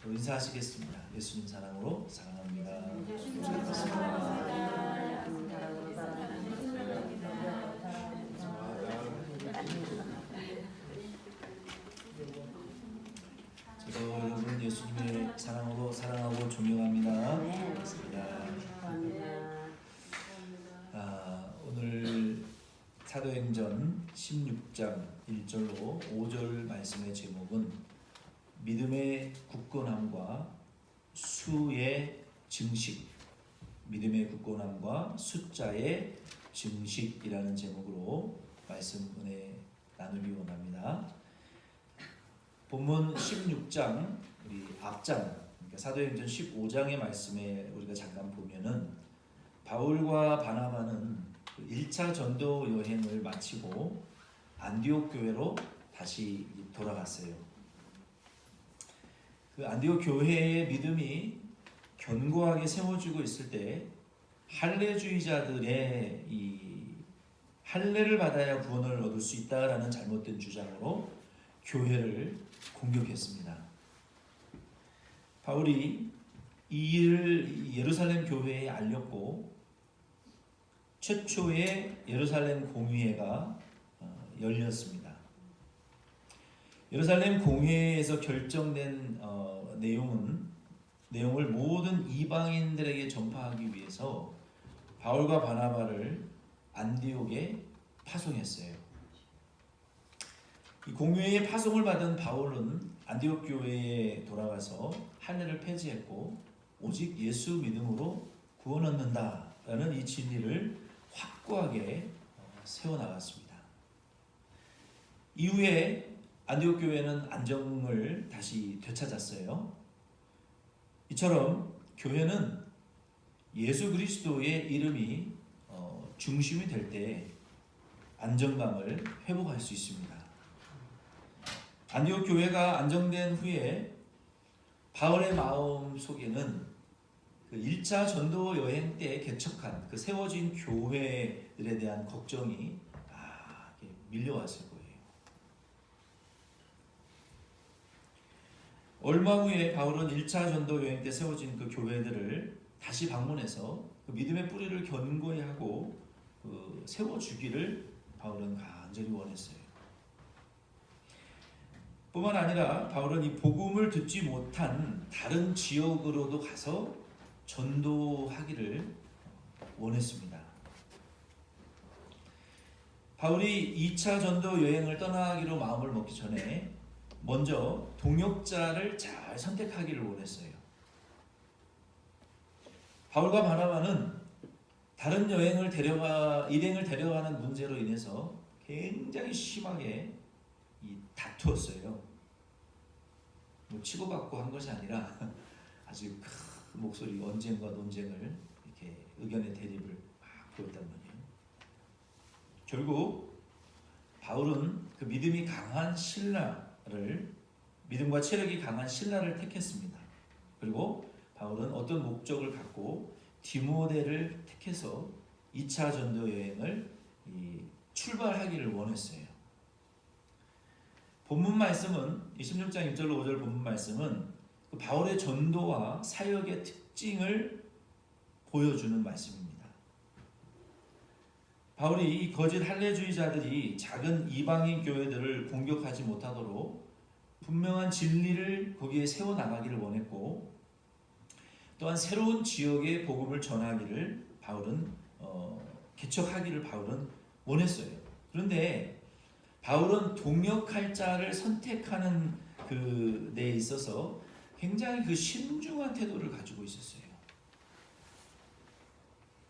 인사하시겠습니다. 예수님 사랑으로 사랑합니다. 저도 여러분 예수님의 사랑으로 사랑하고 존경합니다. 오늘 사도행전 16장 1절로 5절 말씀의 제목은 믿음의 굳건함과 수의 증식, 믿음의 굳건함과 숫자의 증식이라는 제목으로 말씀 은혜 나누기 원합니다. 본문 16장 우리 앞장, 그러니까 사도행전 15장의 말씀에 우리가 잠깐 보면은 바울과 바나바는 1차 전도 여행을 마치고 안디옥 교회로 다시 돌아갔어요. 그 안디옥 교회의 믿음이 견고하게 세워지고 있을 때 할례주의자들의 이 할례를 받아야 구원을 얻을 수 있다라는 잘못된 주장으로 교회를 공격했습니다. 바울이 이 일을 예루살렘 교회에 알렸고 최초의 예루살렘 공회가 열렸습니다. 예루살렘 공회에서 결정된 내용을 모든 이방인들에게 전파하기 위해서 바울과 바나바를 안디옥에 파송했어요. 이 공회의 파송을 받은 바울은 안디옥 교회에 돌아가서 할례를 폐지했고 오직 예수 믿음으로 구원 얻는다라는 이 진리를 확고하게 세워나갔습니다. 이후에 안디옥 교회는 안정을 다시 되찾았어요. 이처럼 교회는 예수 그리스도의 이름이 중심이 될 때 안정감을 회복할 수 있습니다. 안디옥 교회가 안정된 후에 바울의 마음 속에는 그 1차 전도 여행 때 개척한 그 세워진 교회들에 대한 걱정이 밀려왔을 거예요. 얼마 후에 바울은 1차 전도 여행 때 세워진 그 교회들을 다시 방문해서 그 믿음의 뿌리를 견고히 하고 세워주기를 바울은 간절히 원했어요. 뿐만 아니라 바울은 이 복음을 듣지 못한 다른 지역으로도 가서 전도하기를 원했습니다. 바울이 2차 전도 여행을 떠나기로 마음을 먹기 전에 먼저 동역자를 잘 선택하기를 원했어요. 바울과 바나바는 다른 일행을 데려가는 문제로 인해서 굉장히 심하게 다투었어요. 치고받고 한 것이 아니라 아주 큰 목소리 언쟁과 논쟁을 이렇게 의견의 대립을 막 보였단 말이에요. 결국 바울은 그 믿음과 체력이 강한 신라를 택했습니다. 그리고 바울은 어떤 목적을 갖고 디모데를 택해서 2차 전도 여행을 출발하기를 원했어요. 본문 말씀은 26장 1절로 5절 본문 말씀은 그 바울의 전도와 사역의 특징을 보여주는 말씀입니다. 바울이 이 거짓 할례주의자들이 작은 이방인 교회들을 공격하지 못하도록 분명한 진리를 거기에 세워나가기를 원했고 또한 새로운 지역에 복음을 전하기를 개척하기를 바울은 원했어요. 그런데 바울은 동역할 자를 선택하는 그 데 있어서 굉장히 그 신중한 태도를 가지고 있었어요.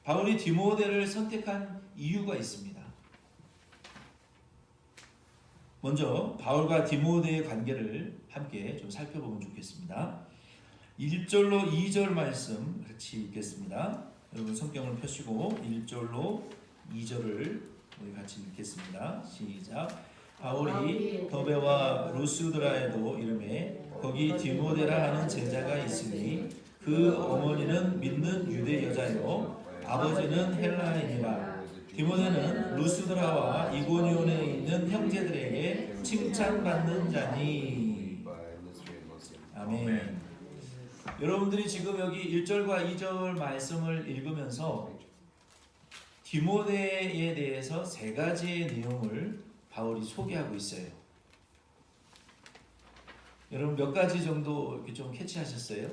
바울이 디모데를 선택한 이유가 있습니다. 먼저 바울과 디모데의 관계를 함께 좀 살펴보면 좋겠습니다. 1절로 2절 말씀 같이 읽겠습니다. 여러분 성경을 펴시고 1절로 2절을 우리 같이 읽겠습니다. 시작. 바울이 더베와 루스드라에도 이름에 거기 디모데라 하는 제자가 있으니 그 어머니는 믿는 유대 여자요 아버지는 헬라인이라. 디모데는 루스드라와 이고니온에 있는 형제들에게 칭찬받는 자니. 아멘. 여러분들이 지금 여기 1절과 2절 말씀을 읽으면서 디모데에 대해서 세 가지의 내용을 바울이 소개하고 있어요. 여러분 몇 가지 정도 이렇게 좀 캐치하셨어요?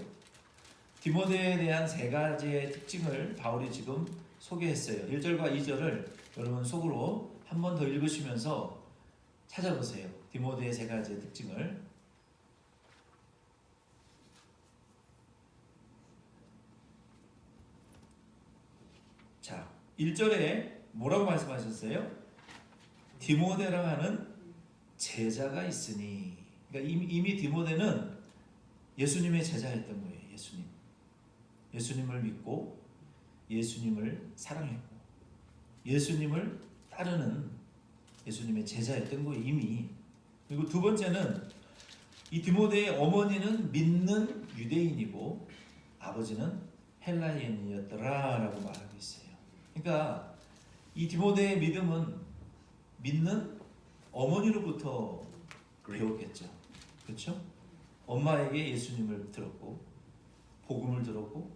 디모데에 대한 세 가지의 특징을 바울이 지금 소개했어요. 1절과 2절을 여러분 속으로 한 번 더 읽으시면서 찾아보세요. 디모데의 세 가지의 특징을. 자, 1절에 뭐라고 말씀하셨어요? 디모데라 하는 제자가 있으니. 그러니까 이미 디모데는 예수님의 제자였던 거예요. 예수님을 믿고 예수님을 사랑했고 예수님을 따르는 예수님의 제자였던 거예요. 이미. 그리고 두 번째는 이 디모데의 어머니는 믿는 유대인이고 아버지는 헬라인이었더라라고 말하고 있어요. 그러니까 이 디모데의 믿음은 믿는 어머니로부터 배웠겠죠. 그렇죠? 엄마에게 예수님을 들었고 복음을 들었고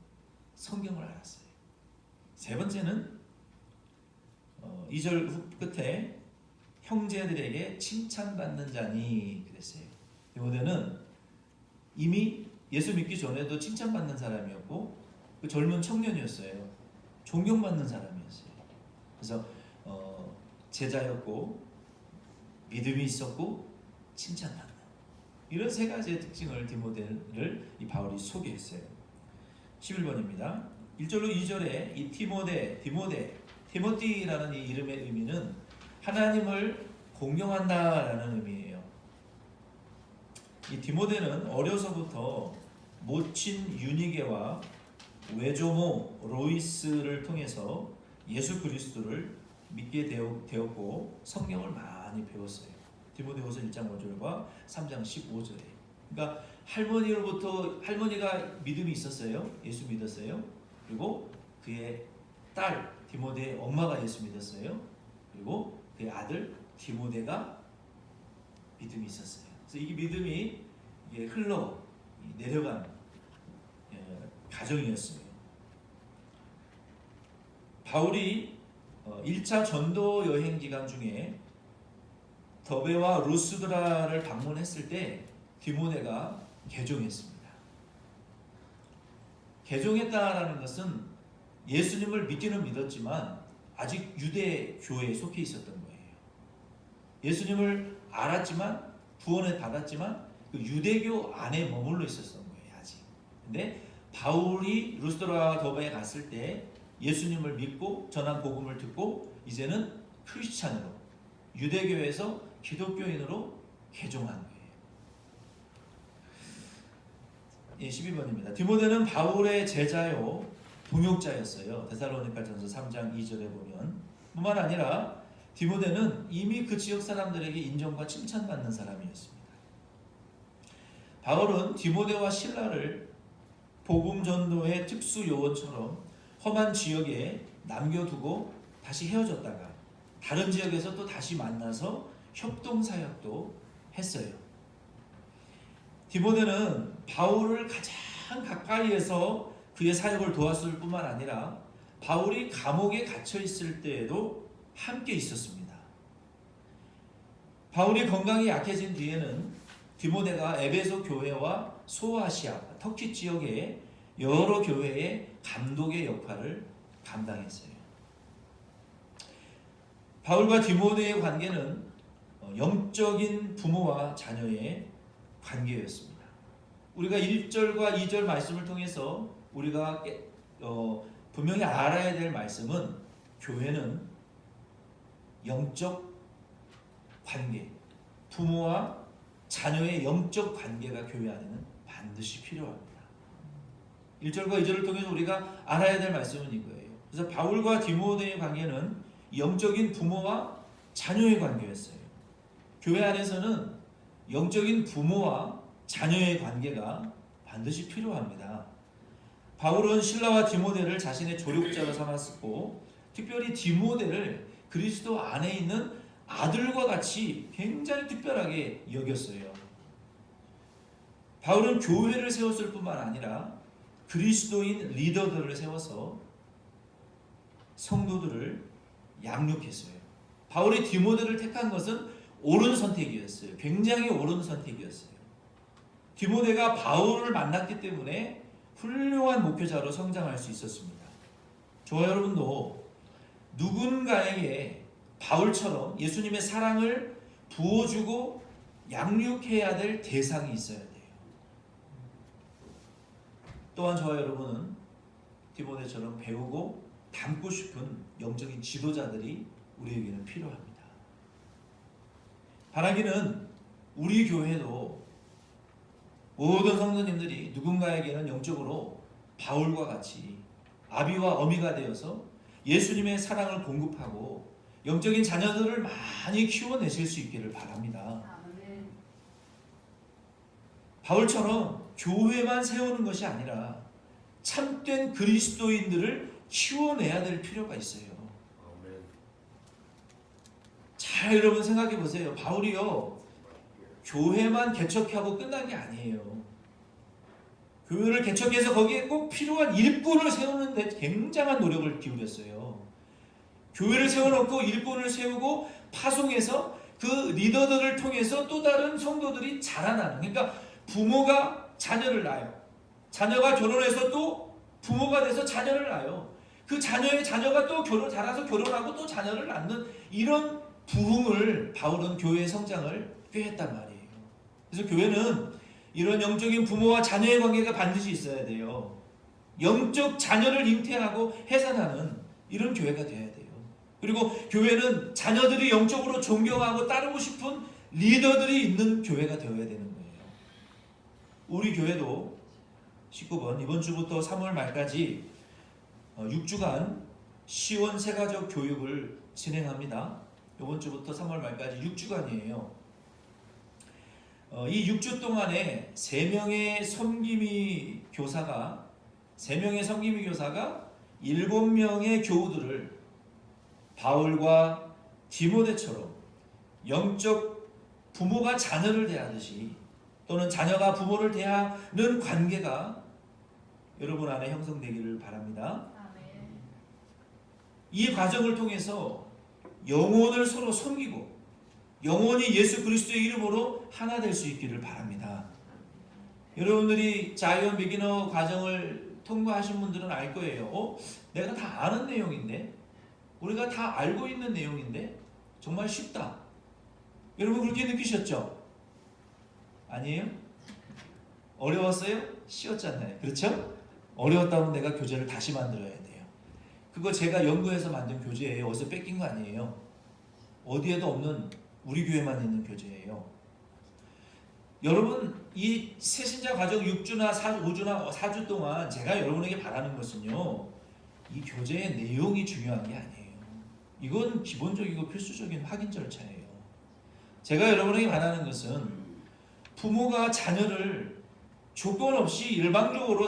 성경을 알았어요. 세 번째는 2절 끝에 형제들에게 칭찬받는 자니 그랬어요. 디모데는 이미 예수 믿기 전에도 칭찬받는 사람이었고 그 젊은 청년이었어요. 존경받는 사람이었어요. 그래서 제자였고 믿음이 있었고 칭찬받는 이런 세 가지의 특징을 디모데를 이 바울이 소개했어요. 11번입니다. 1절로 2절에 이 티모티라는 이 이름의 의미는 하나님을 공경한다라는 의미예요. 이 디모데는 어려서부터 모친 유니게와 외조모 로이스를 통해서 예수 그리스도를 믿게 되었고 성경을 많이 배웠어요. 디모데후서 1장 5절과 3장 15절에. 그러니까 할머니가 믿음이 있었어요. 예수 믿었어요. 그리고 그의 딸 디모데의 엄마가 예수 믿었어요. 그리고 그의 아들 디모데가 믿음이 있었어요. 그래서 이 믿음이 이게 흘러 내려간 가정이었어요. 바울이 1차 전도 여행 기간 중에 더베와 루스드라를 방문했을 때 디모데가 개종했습니다. 개종했다라는 것은 예수님을 믿기는 믿었지만 아직 유대 교회에 속해 있었던 거예요. 예수님을 알았지만 구원을 받았지만 그 유대교 안에 머물러 있었던 거예요. 아직. 근데 바울이 루스드라와 더베에 갔을 때 예수님을 믿고 전한 복음을 듣고 이제는 크리스찬으로 유대교에서 기독교인으로 개종한 거예요. 12번입니다. 디모데는 바울의 제자요 동역자였어요. 데살로니가전서 3장 2절에 보면 뿐만 아니라 디모데는 이미 그 지역 사람들에게 인정과 칭찬받는 사람이었습니다. 바울은 디모데와 실라를 복음 전도의 특수 요원처럼 험한 지역에 남겨두고 다시 헤어졌다가 다른 지역에서 또 다시 만나서 협동 사역도 했어요. 디모데는 바울을 가장 가까이에서 그의 사역을 도왔을 뿐만 아니라 바울이 감옥에 갇혀 있을 때에도 함께 있었습니다. 바울이 건강이 약해진 뒤에는 디모데가 에베소 교회와 소아시아, 터키 지역의 여러 교회의 감독의 역할을 감당했어요. 바울과 디모데의 관계는 영적인 부모와 자녀의 관계였습니다. 우리가 1절과 2절 말씀을 통해서 우리가 분명히 알아야 될 말씀은 교회는 영적 관계, 부모와 자녀의 영적 관계가 교회 안에는 반드시 필요합니다. 1절과 2절을 통해서 우리가 알아야 될 말씀은 이거예요. 그래서 바울과 디모데의 관계는 영적인 부모와 자녀의 관계였어요. 교회 안에서는 영적인 부모와 자녀의 관계가 반드시 필요합니다. 바울은 실라와 디모데를 자신의 조력자로 삼았고 특별히 디모데를 그리스도 안에 있는 아들과 같이 굉장히 특별하게 여겼어요. 바울은 교회를 세웠을 뿐만 아니라 그리스도인 리더들을 세워서 성도들을 양육했어요. 바울이 디모데를 택한 것은 옳은 선택이었어요. 굉장히 옳은 선택이었어요. 디모데가 바울을 만났기 때문에 훌륭한 목회자로 성장할 수 있었습니다. 저와 여러분도 누군가에게 바울처럼 예수님의 사랑을 부어주고 양육해야 될 대상이 있어야 돼요. 또한 저와 여러분은 디모데처럼 배우고 닮고 싶은 영적인 지도자들이 우리에게는 필요합니다. 바라기는 우리 교회도 모든 성도님들이 누군가에게는 영적으로 바울과 같이 아비와 어미가 되어서 예수님의 사랑을 공급하고 영적인 자녀들을 많이 키워내실 수 있기를 바랍니다. 바울처럼 교회만 세우는 것이 아니라 참된 그리스도인들을 키워내야 될 필요가 있어요. 잘 여러분 생각해 보세요. 바울이요, 교회만 개척하고 끝난 게 아니에요. 교회를 개척해서 거기에 꼭 필요한 일꾼을 세우는 데 굉장한 노력을 기울였어요. 교회를 세워놓고 일꾼을 세우고 파송해서 그 리더들을 통해서 또 다른 성도들이 자라나는, 그러니까 부모가 자녀를 낳아요. 자녀가 결혼해서 또 부모가 돼서 자녀를 낳아요. 그 자녀의 자녀가 또 자라서 결혼하고 또 자녀를 낳는 이런 부흥을 바울은 교회의 성장을 꾀했단 말이에요. 그래서 교회는 이런 영적인 부모와 자녀의 관계가 반드시 있어야 돼요. 영적 자녀를 잉태하고 해산하는 이런 교회가 돼야 돼요. 그리고 교회는 자녀들이 영적으로 존경하고 따르고 싶은 리더들이 있는 교회가 되어야 되는 거예요. 우리 교회도 19번 이번 주부터 3월 말까지 6주간 시원 세가족 교육을 진행합니다. 이번 주부터 3월 말까지 6주간이에요. 이 6주 동안에 3명의 섬김이 교사가 7명의 교우들을 바울과 디모데처럼 영적 부모가 자녀를 대하듯이 또는 자녀가 부모를 대하는 관계가 여러분 안에 형성되기를 바랍니다. 이 과정을 통해서 영혼을 서로 섬기고 영혼이 예수 그리스도의 이름으로 하나 될 수 있기를 바랍니다. 여러분들이 자이언 비기너 과정을 통과하신 분들은 알 거예요. 내가 다 아는 내용인데, 우리가 다 알고 있는 내용인데 정말 쉽다. 여러분 그렇게 느끼셨죠? 아니에요? 어려웠어요? 쉬웠잖아요. 그렇죠? 어려웠다면 내가 교재를 다시 만들어야 돼요. 그거 제가 연구해서 만든 교재예요. 어디서 뺏긴 거 아니에요. 어디에도 없는 우리 교회만 있는 교재예요. 여러분 이 새신자 과정 6주나 5주나 4주 동안 제가 여러분에게 바라는 것은요, 이 교재의 내용이 중요한 게 아니에요. 이건 기본적이고 필수적인 확인 절차예요. 제가 여러분에게 바라는 것은 부모가 자녀를 조건 없이 일방적으로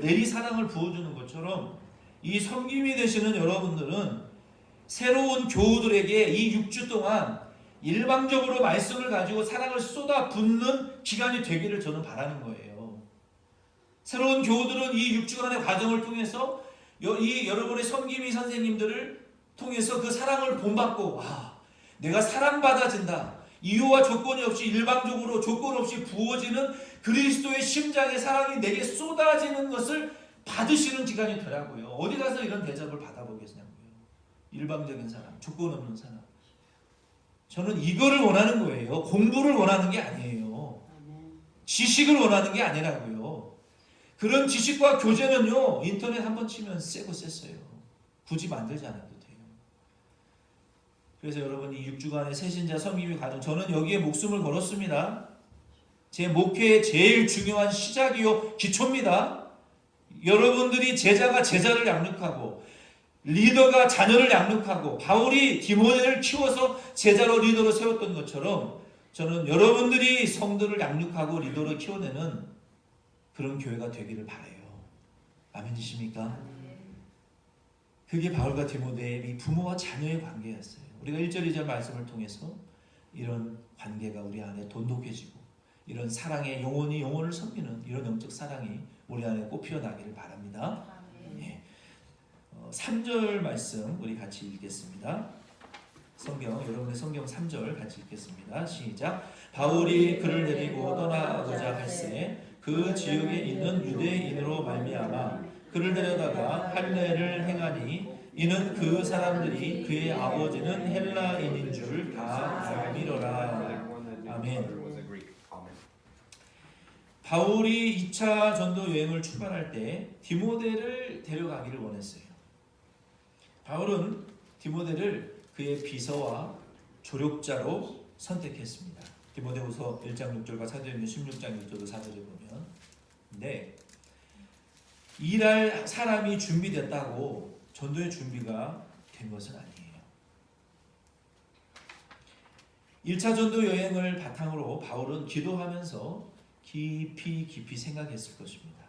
내리 사랑을 부어주는 것처럼 이 섬김이 되시는 여러분들은 새로운 교우들에게 이 6주 동안 일방적으로 말씀을 가지고 사랑을 쏟아 붓는 기간이 되기를 저는 바라는 거예요. 새로운 교우들은 이 6주간의 과정을 통해서 이 여러분의 섬김이 선생님들을 통해서 그 사랑을 본받고, 내가 사랑받아진다. 이유와 조건이 없이 일방적으로 조건 없이 부어지는 그리스도의 심장의 사랑이 내게 쏟아지는 것을 받으시는 기간이 되라고요. 어디 가서 이런 대접을 받아보겠냐고요. 일방적인 사랑, 조건 없는 사랑. 저는 이거를 원하는 거예요. 공부를 원하는 게 아니에요. 지식을 원하는 게 아니라고요. 그런 지식과 교재는요, 인터넷 한번 치면 세고 셌어요. 굳이 만들지 않아도 돼요. 그래서 여러분 이 6주간의 새신자 섬김의 과정, 저는 여기에 목숨을 걸었습니다. 제 목회의 제일 중요한 시작이요 기초입니다. 여러분들이 제자가 제자를 양육하고 리더가 자녀를 양육하고 바울이 디모데를 키워서 제자로 리더로 세웠던 것처럼 저는 여러분들이 성도를 양육하고 리더로 키워내는 그런 교회가 되기를 바라요. 아멘이십니까? 그게 바울과 디모데의 이 부모와 자녀의 관계였어요. 우리가 1절 2절 말씀을 통해서 이런 관계가 우리 안에 돈독해지고 이런 사랑의 영혼이 영혼을 섬기는 이런 영적 사랑이 우리 안에 꽃 피어나기를 바랍니다. 아멘. 예. 3절 말씀 우리 같이 읽겠습니다. 여러분의 성경 3절 같이 읽겠습니다. 시작. 바울이 그를 데리고 떠나고자 할새 그 지역에 있는 유대인으로 말미암아 그를 데려다가 할례를 행하니 이는 그 사람들이 그의 아버지는 헬라인인 줄 다 알미러라. 아멘. 바울이 2차 전도 여행을 출발할 때 디모데를 데려가기를 원했어요. 바울은 디모데를 그의 비서와 조력자로 선택했습니다. 디모데후서 1장 6절과 사도행전 16장 1절도 4절에 보면, 근데 일할 사람이 준비됐다고 전도의 준비가 된 것은 아니에요. 1차 전도 여행을 바탕으로 바울은 기도하면서 깊이 생각했을 것입니다.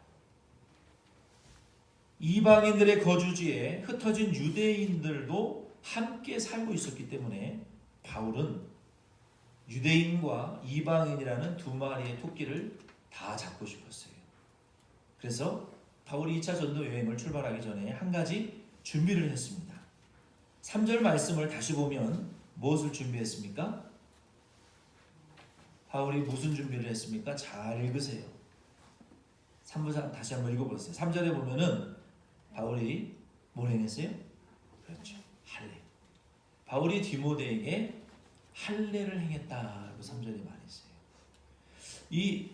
이방인들의 거주지에 흩어진 유대인들도 함께 살고 있었기 때문에 바울은 유대인과 이방인이라는 두 마리의 토끼를 다 잡고 싶었어요. 그래서 바울이 2차 전도 여행을 출발하기 전에 한 가지 준비를 했습니다. 3절 말씀을 다시 보면 무엇을 준비했습니까? 바울이 무슨 준비를 했습니까? 잘 읽으세요. 3절 다시 한번 읽어보세요. 3절에 보면은 바울이 뭘 행했어요? 그렇죠. 할례. 바울이 디모데에게 할례를 행했다고 3절에 말했어요. 이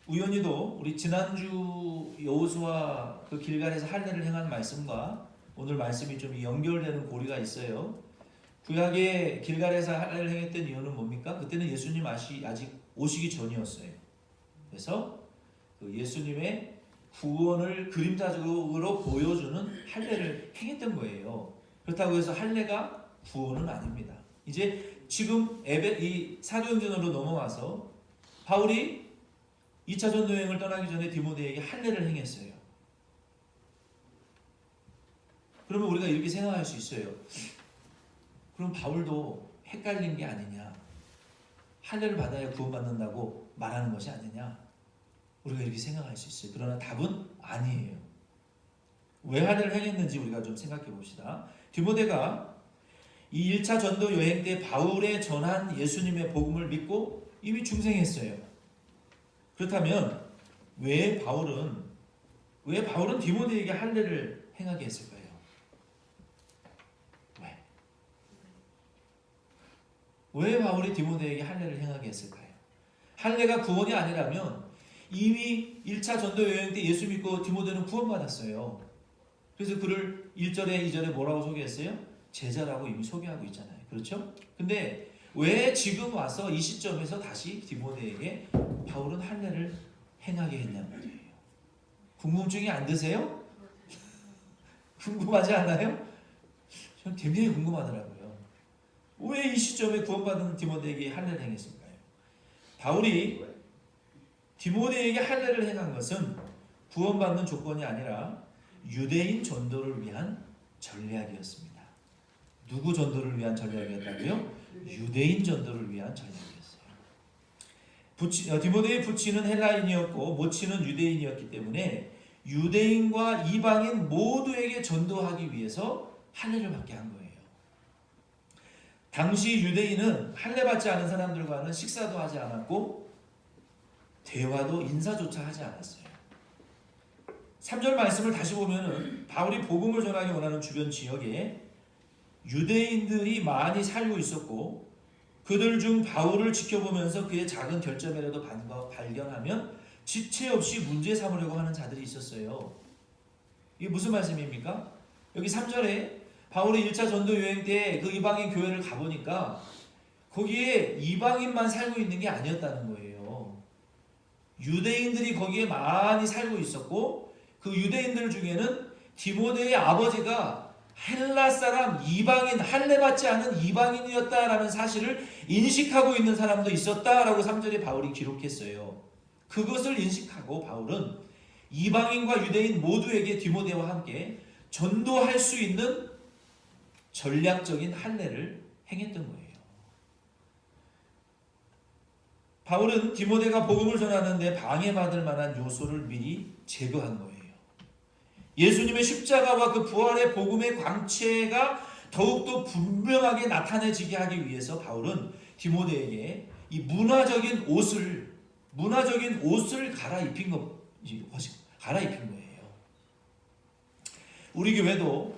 우연히도 우리 지난주 여호수아 그 길갈에서 할례를 행한 말씀과 오늘 말씀이 좀 연결되는 고리가 있어요. 구약의 길갈에서 할례를 행했던 이유는 뭡니까? 그때는 예수님 아직 오시기 전이었어요. 그래서 그 예수님의 구원을 그림자적으로 보여주는 할례를 행했던 거예요. 그렇다고 해서 할례가 구원은 아닙니다. 이제 지금 이 사도행전으로 넘어와서 바울이 2차 전도 여행을 떠나기 전에 디모데에게 할례를 행했어요. 그러면 우리가 이렇게 생각할 수 있어요. 그럼 바울도 헷갈린 게 아니냐? 할례를 받아야 구원받는다고 말하는 것이 아니냐? 우리가 이렇게 생각할 수 있어요. 그러나 답은 아니에요. 왜 할례를 행했는지 우리가 좀 생각해 봅시다. 디모데가 이 1차 전도 여행 때 바울의 전한 예수님의 복음을 믿고 이미 중생했어요. 그렇다면 왜 바울은 디모데에게 할례를 행하게 했을까요? 왜 바울이 디모데에게 할례를 행하게 했을까요? 할례가 구원이 아니라면 이미 1차 전도 여행 때 예수 믿고 디모데는 구원받았어요. 그래서 그를 1절에 2절에 뭐라고 소개했어요? 제자라고 이미 소개하고 있잖아요. 그렇죠? 근데 왜 지금 와서 이 시점에서 다시 디모데에게 바울은 할례를 행하게 했냔 말이에요. 궁금증이 안 드세요? 궁금하지 않아요? 저는 굉장히 궁금하더라고요. 왜 이 시점에 구원받은 디모데에게 할례를 행했을까요? 바울이 디모데에게 할례를 행한 것은 구원받는 조건이 아니라 유대인 전도를 위한 전략이었습니다. 누구 전도를 위한 전략이었다고요? 유대인 전도를 위한 전략이었어요. 디모데의 부친은 헬라인이었고 모친은 유대인이었기 때문에 유대인과 이방인 모두에게 전도하기 위해서 할례를 받게 한 거예요. 당시 유대인은 할례 받지 않은 사람들과는 식사도 하지 않았고 대화도 인사조차 하지 않았어요. 3절 말씀을 다시 보면은 바울이 복음을 전하기 원하는 주변 지역에 유대인들이 많이 살고 있었고 그들 중 바울을 지켜보면서 그의 작은 결점이라도 발견하면 지체 없이 문제 삼으려고 하는 자들이 있었어요. 이게 무슨 말씀입니까? 여기 3절에 바울이 1차 전도 여행 때 그 이방인 교회를 가보니까 거기에 이방인만 살고 있는 게 아니었다는 거예요. 유대인들이 거기에 많이 살고 있었고 그 유대인들 중에는 디모데의 아버지가 헬라 사람 이방인 할례 받지 않은 이방인이었다라는 사실을 인식하고 있는 사람도 있었다라고 3절에 바울이 기록했어요. 그것을 인식하고 바울은 이방인과 유대인 모두에게 디모데와 함께 전도할 수 있는 전략적인 할례를 행했던 거예요. 바울은 디모데가 복음을 전하는데 방해받을 만한 요소를 미리 제거한 거예요. 예수님의 십자가와 그 부활의 복음의 광채가 더욱더 분명하게 나타내지게 하기 위해서 바울은 디모데에게 이 문화적인 옷을 갈아입힌 거예요. 우리 교회도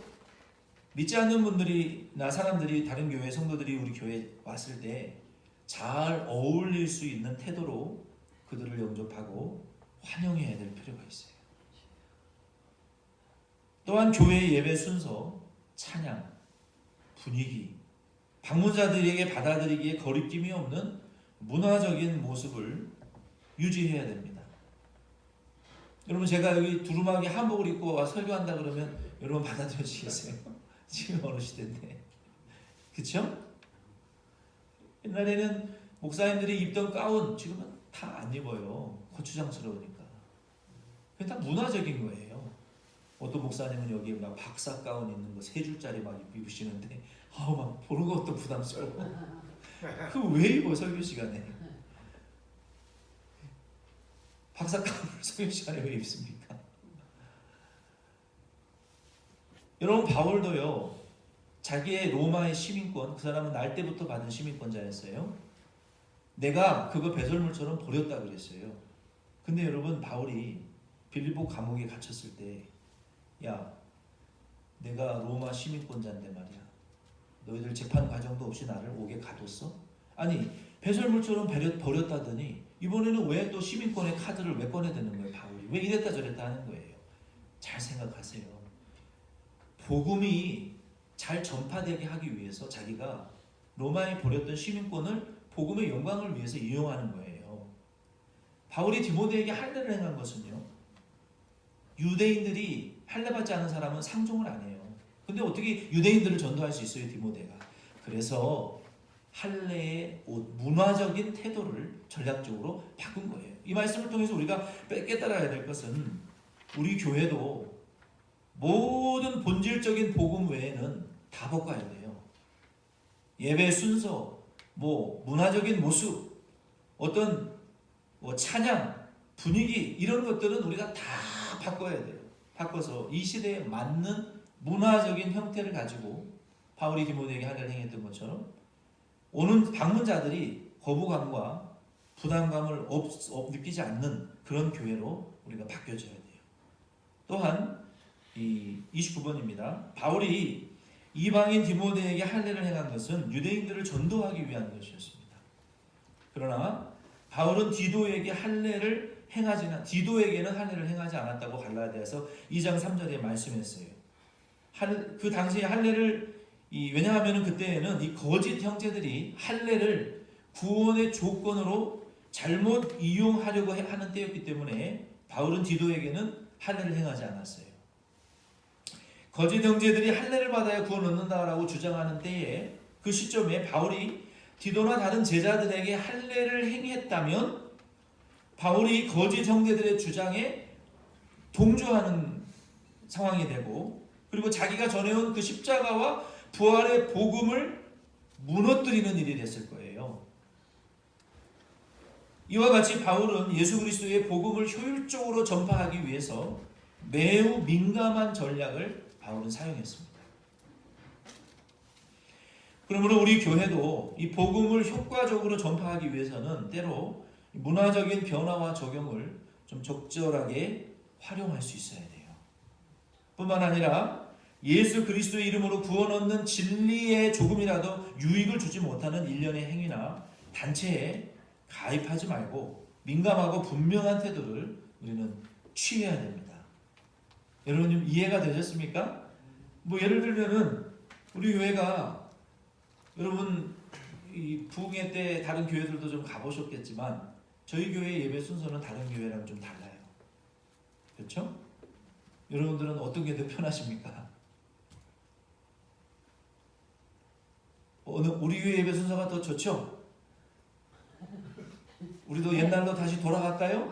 믿지 않는 분들이나 사람들이, 다른 교회 성도들이 우리 교회에 왔을 때 잘 어울릴 수 있는 태도로 그들을 영접하고 환영해야 될 필요가 있어요. 또한 교회의 예배 순서, 찬양, 분위기, 방문자들에게 받아들이기에 거리낌이 없는 문화적인 모습을 유지해야 됩니다. 여러분, 제가 여기 두루마기 한복을 입고 설교한다 그러면 여러분 받아들여지겠어요? 지금 어느 시대인데, 그렇죠? 옛날에는 목사님들이 입던 가운 지금은 다 안 입어요. 고추장스러우니까. 그게 다 문화적인 거예요. 어떤 목사님은 여기에 막 박사 가운 있는 거 3줄짜리 막 입으시는데 막 보는 것도 부담스러워. 그거 왜 입어 설교 시간에? 박사 가운을 설교 시간에 왜 입습니까? 여러분, 바울도요, 자기의 로마의 시민권, 그 사람은 날 때부터 받은 시민권자였어요. 내가 그거 배설물처럼 버렸다 그랬어요. 근데 여러분, 바울이 빌립보 감옥에 갇혔을 때, 야, 내가 로마 시민권자인데 말이야, 너희들 재판 과정도 없이 나를 옥에 가뒀어? 아니, 배설물처럼 버렸다더니 이번에는 왜 또 시민권의 카드를 왜 꺼내드는 거예요? 바울이 왜 이랬다 저랬다 하는 거예요? 잘 생각하세요. 복음이 잘 전파되게 하기 위해서 자기가 로마에 버렸던 시민권을 복음의 영광을 위해서 이용하는 거예요. 바울이 디모데에게 할례를 행한 것은요, 유대인들이 할례받지 않은 사람은 상종을 안 해요. 근데 어떻게 유대인들을 전도할 수 있어요, 디모데가? 그래서 할례의 문화적인 태도를 전략적으로 바꾼 거예요. 이 말씀을 통해서 우리가 깨달아야 될 것은, 우리 교회도 모든 본질적인 복음 외에는 다 바꿔야 돼요. 예배 순서, 문화적인 모습, 어떤 찬양, 분위기, 이런 것들은 우리가 다 바꿔야 돼요. 바꿔서 이 시대에 맞는 문화적인 형태를 가지고 바울이 디모데에게 할례를 행했던 것처럼 오는 방문자들이 거부감과 부담감을 느끼지 않는 그런 교회로 우리가 바뀌어져야 돼요. 또한 이 29번입니다. 바울이 이방인 디모데에게 할례를 행한 것은 유대인들을 전도하기 위한 것이었습니다. 그러나 바울은 디도에게는 할례를 행하지 않았다고 갈라디아서 2장 3절에 말씀했어요. 그 당시에 할례를 왜냐하면 그때에는 이 거짓 형제들이 할례를 구원의 조건으로 잘못 이용하려고 하는 때였기 때문에 바울은 디도에게는 할례를 행하지 않았어요. 거짓 형제들이 할례를 받아야 구원 얻는다라고 주장하는 때에, 그 시점에 바울이 디도나 다른 제자들에게 할례를 행했다면 바울이 거짓 형제들의 주장에 동조하는 상황이 되고, 그리고 자기가 전해온 그 십자가와 부활의 복음을 무너뜨리는 일이 됐을 거예요. 이와 같이 바울은 예수 그리스도의 복음을 효율적으로 전파하기 위해서 매우 민감한 전략을 바울은 사용했습니다. 그러므로 우리 교회도 이 복음을 효과적으로 전파하기 위해서는 때로 문화적인 변화와 적용을 좀 적절하게 활용할 수 있어야 돼요. 뿐만 아니라 예수 그리스도의 이름으로 구원 얻는 진리에 조금이라도 유익을 주지 못하는 일련의 행위나 단체에 가입하지 말고 민감하고 분명한 태도를 우리는 취해야 됩니다. 여러분, 좀 이해가 되셨습니까? 예를 들면은 우리 교회가, 여러분 이 부흥회 때 다른 교회들도 좀 가보셨겠지만 저희 교회 예배 순서는 다른 교회랑 좀 달라요. 그렇죠? 여러분들은 어떤 게 더 편하십니까? 우리 교회 예배 순서가 더 좋죠? 우리도 옛날로 다시 돌아갈까요?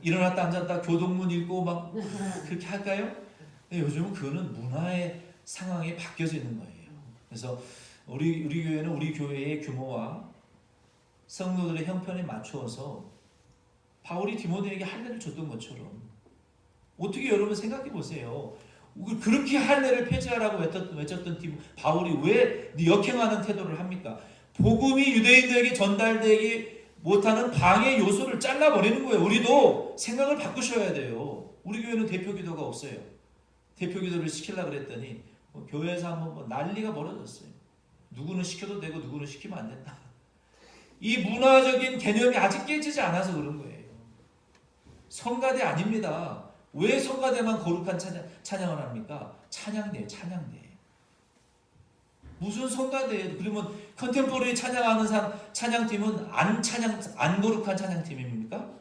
일어났다 앉았다 교동문 읽고 막 그렇게 할까요? 근데 요즘은 그거는 문화의 상황에 바뀌어지는 거예요. 그래서 우리 교회는 우리 교회의 규모와 성도들의 형편에 맞추어서 바울이 디모데에게 할례를 줬던 것처럼 어떻게 여러분 생각해 보세요. 그렇게 할례를 폐지하라고 외쳤던 바울이 왜 역행하는 태도를 합니까? 복음이 유대인들에게 전달되기 못하는 방해 요소를 잘라버리는 거예요. 우리도 생각을 바꾸셔야 돼요. 우리 교회는 대표 기도가 없어요. 대표 기도를 시키려고 그랬더니 교회에서 한번 난리가 벌어졌어요. 누구는 시켜도 되고 누구는 시키면 안 된다. 이 문화적인 개념이 아직 깨지지 않아서 그런 거예요. 성가대 아닙니다. 왜 성가대만 거룩한 찬양을 합니까? 찬양대, 찬양대. 무슨 성가대예요? 그러면 컨템포러리 찬양하는 찬양팀은 안 거룩한 찬양팀입니까?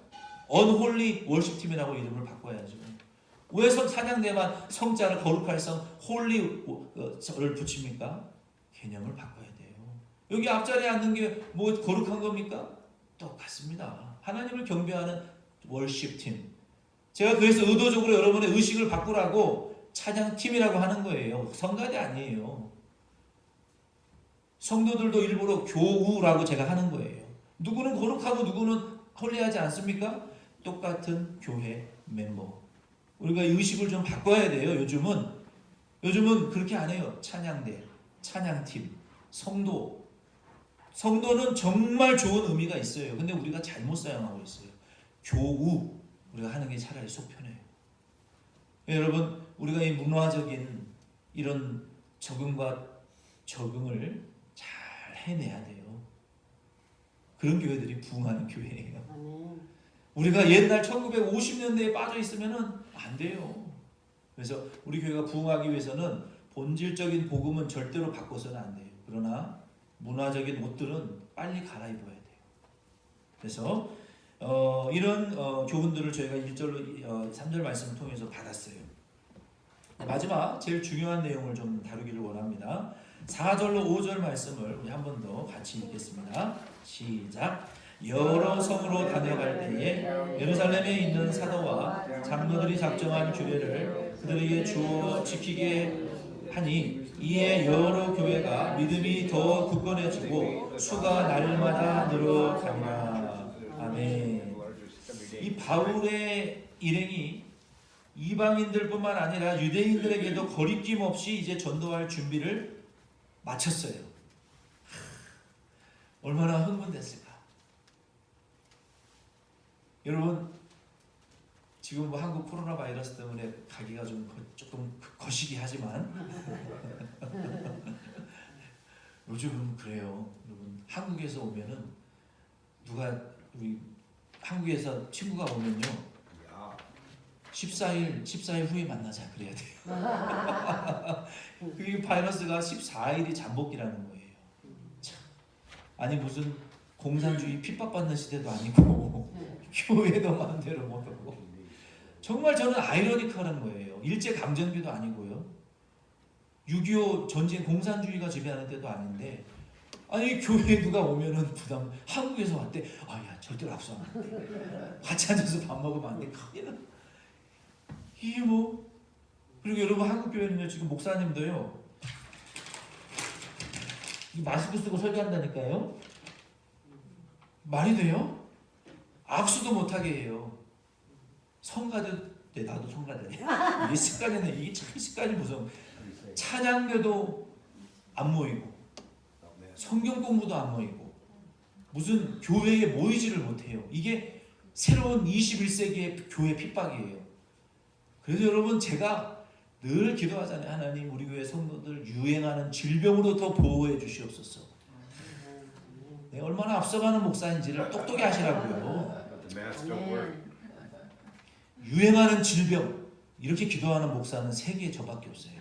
언홀리 월십팀이라고 이름을 바꿔야죠. 왜 찬양대만 성자를 거룩할 성 홀리를 붙입니까? 개념을 바꿔야 돼요. 여기 앞자리에 앉는 게 뭐 거룩한 겁니까? 똑같습니다. 하나님을 경배하는 월십팀. 제가 그래서 의도적으로 여러분의 의식을 바꾸라고 찬양팀이라고 하는 거예요. 성가대 아니에요. 성도들도 일부러 교우라고 제가 하는 거예요. 누구는 거룩하고 누구는 홀리하지 않습니까? 똑같은 교회 멤버. 우리가 의식을 좀 바꿔야 돼요. 요즘은 그렇게 안 해요. 찬양대, 찬양팀, 성도는 정말 좋은 의미가 있어요. 근데 우리가 잘못 사용하고 있어요. 교우 우리가 하는 게 차라리 속 편해요. 여러분, 우리가 이 문화적인 이런 적응을 잘 해내야 돼요. 그런 교회들이 부흥하는 교회예요. 우리가 옛날 1950년대에 빠져 있으면 안 돼요. 그래서 우리 교회가 부흥하기 위해서는 본질적인 복음은 절대로 바꿔서는 안 돼요. 그러나 문화적인 옷들은 빨리 갈아입어야 돼요. 그래서 이런 교훈들을 저희가 1절로 3절 말씀을 통해서 받았어요. 마지막 제일 중요한 내용을 좀 다루기를 원합니다. 4절로 5절 말씀을 우리 한 번 더 같이 읽겠습니다. 시작. 여러 성으로 다녀갈 때에 예루살렘에 있는 사도와 장로들이 작정한 규례를 그들에게 주어 지키게 하니 이에 여러 교회가 믿음이 더 굳건해지고 수가 날마다 늘어가니라. 아멘. 이 바울의 일행이 이방인들뿐만 아니라 유대인들에게도 거리낌 없이 이제 전도할 준비를 마쳤어요. 얼마나 흥분됐을까. 여러분, 지금 뭐 한국 코로나 바이러스 때문에 가기가 조금 거시기 하지만 요즘은 그래요. 여러분, 한국에서 오면은 우리 한국에서 친구가 오면요 14일 후에 만나자 그래야 돼요. 그 바이러스가 14일이 잠복기라는 거예요. 참. 아니 무슨 공산주의 핍박받는 시대도 아니고 교회도 마음대로 못 오고 정말 저는 아이러니컬한 거예요. 일제강점기도 아니고요. 6.25 전쟁 공산주의가 지배하는 때도 아닌데 아니 교회에 누가 오면은 부담. 한국에서 왔대. 아야 절대로 압수하면 안 돼. 같이 앉아서 밥 먹으면 안 돼. 이게 뭐. 그리고 여러분 한국 교회는요 지금 목사님도요 마스크 쓰고 설교한다니까요. 말이 돼요? 악수도 못하게 해요. 성가대 나도 성가대네. 이게 습관이네. 이게 참 습관이 무서워. 찬양대도 안 모이고 성경 공부도 안 모이고 무슨 교회에 모이지를 못해요. 이게 새로운 21세기의 교회 핍박이에요. 그래서 여러분 제가 늘 기도하잖아요. 하나님 우리 교회 성도들 유행하는 질병으로부터 보호해 주시옵소서. 내가 얼마나 앞서가는 목사인지를 똑똑히 하시라고요. 유행하는 질병 이렇게 기도하는 목사는 세계에 저밖에 없어요.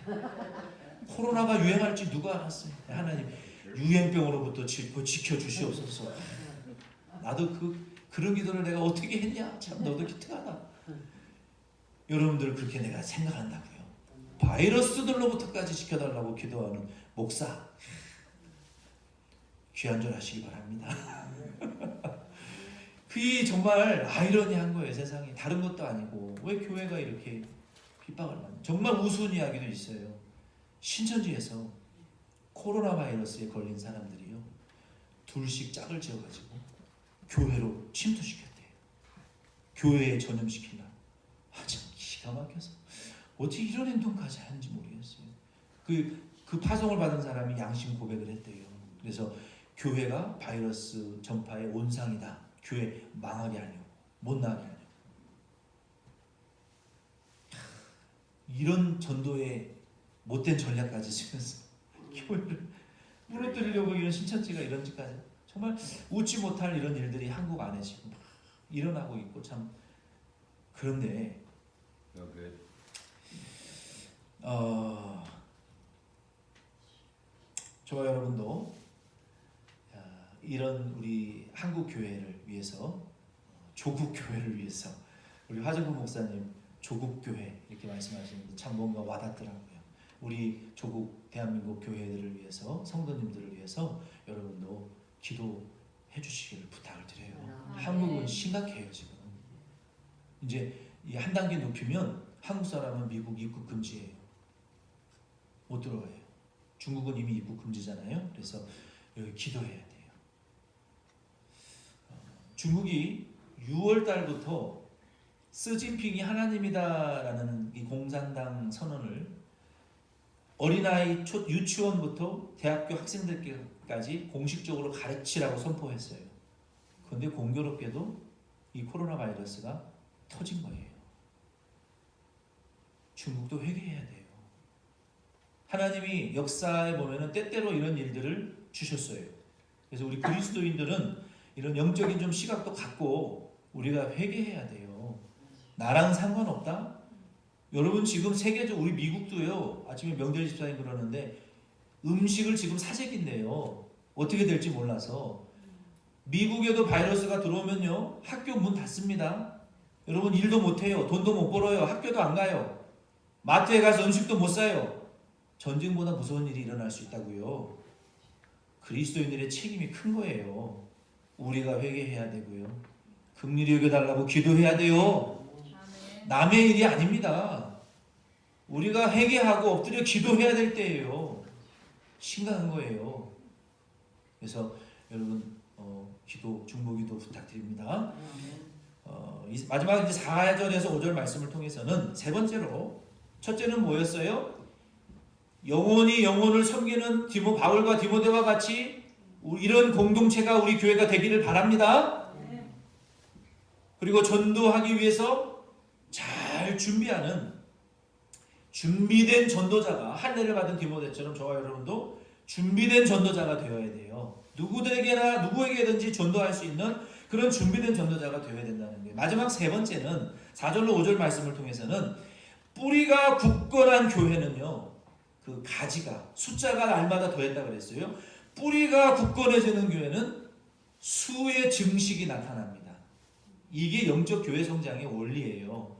코로나가 유행할지 누가 알았어요. 하나님 유행병으로부터 지켜주시옵소서. 나도 그런 기도를 내가 어떻게 했냐. 참 너도 기특하다. 여러분들 그렇게 내가 생각한다고요. 바이러스들로부터까지 지켜달라고 기도하는 목사 귀한 줄 아시기 바랍니다. 그게 정말 아이러니한 거예요. 세상에 다른 것도 아니고 왜 교회가 이렇게 핍박을 받는. 정말 우스운 이야기도 있어요. 신천지에서 코로나 바이러스에 걸린 사람들이요 둘씩 짝을 지어가지고 교회로 침투시켰대요. 교회에 전염시키려. 참 기가 막혀서 어떻게 이런 행동까지 하는지 모르겠어요. 그 파송을 받은 사람이 양심 고백을 했대요. 그래서 교회가 바이러스 전파의 온상이다. 교회 망하게 하려고, 못 나게 하려고. 이런 전도의 못된 전략까지 쓰면서 교회를 무너뜨리려고 이런 신천지가 이런 짓까지, 정말 웃지 못할 이런 일들이 한국 안에 지금 막 일어나고 있고, 참. 그런데 저와 여러분도 이런 우리 한국 교회를 위해서, 조국 교회를 위해서, 우리 화정구 목사님 조국 교회 이렇게 말씀하시는데 참 뭔가 와닿더라고요. 우리 조국 대한민국 교회들을 위해서, 성도님들을 위해서 여러분도 기도해 주시기를 부탁을 드려요. 한국은 심각해요. 지금 이제 이 한 단계 높이면 한국 사람은 미국 입국 금지예요. 못 들어가요. 중국은 이미 입국 금지잖아요. 그래서 여기 기도해야 돼요. 중국이 6월 달부터 시진핑이 하나님이다라는 이 공산당 선언을 어린아이 유치원부터 대학교 학생들까지 공식적으로 가르치라고 선포했어요. 그런데 공교롭게도 이 코로나 바이러스가 터진 거예요. 중국도 회개해야 돼요. 하나님이 역사에 보면은 때때로 이런 일들을 주셨어요. 그래서 우리 그리스도인들은 이런 영적인 좀 시각도 갖고 우리가 회개해야 돼요. 나랑 상관없다? 여러분 지금 세계적, 우리 미국도요, 아침에 명절 집사님 그러는데 음식을 지금 사재기인데요, 어떻게 될지 몰라서 미국에도 바이러스가 들어오면요 학교 문 닫습니다. 여러분 일도 못해요. 돈도 못 벌어요. 학교도 안 가요. 마트에 가서 음식도 못 사요. 전쟁보다 무서운 일이 일어날 수 있다고요. 그리스도인들의 책임이 큰 거예요. 우리가 회개해야 되고요. 긍휼히 여겨달라고 기도해야 돼요. 남의 일이 아닙니다. 우리가 회개하고 엎드려 기도해야 될 때예요. 심각한 거예요. 그래서 여러분 기도, 중보기도 부탁드립니다. 마지막 이제 4절에서 5절 말씀을 통해서는 세 번째로, 첫째는 뭐였어요? 영원히 영혼을 섬기는 바울과 디모데와 같이 이런 공동체가 우리 교회가 되기를 바랍니다. 그리고 전도하기 위해서 잘 준비하는 준비된 전도자가, 할례를 받은 디모데처럼 저와 여러분도 준비된 전도자가 되어야 돼요. 누구에게든지 전도할 수 있는 그런 준비된 전도자가 되어야 된다는 거예요. 마지막 세 번째는 4절로 5절 말씀을 통해서는 뿌리가 굳건한 교회는요, 그 가지가, 숫자가 날마다 더했다 그랬어요. 뿌리가 굳건해지는 교회는 수의 증식이 나타납니다. 이게 영적 교회 성장의 원리예요.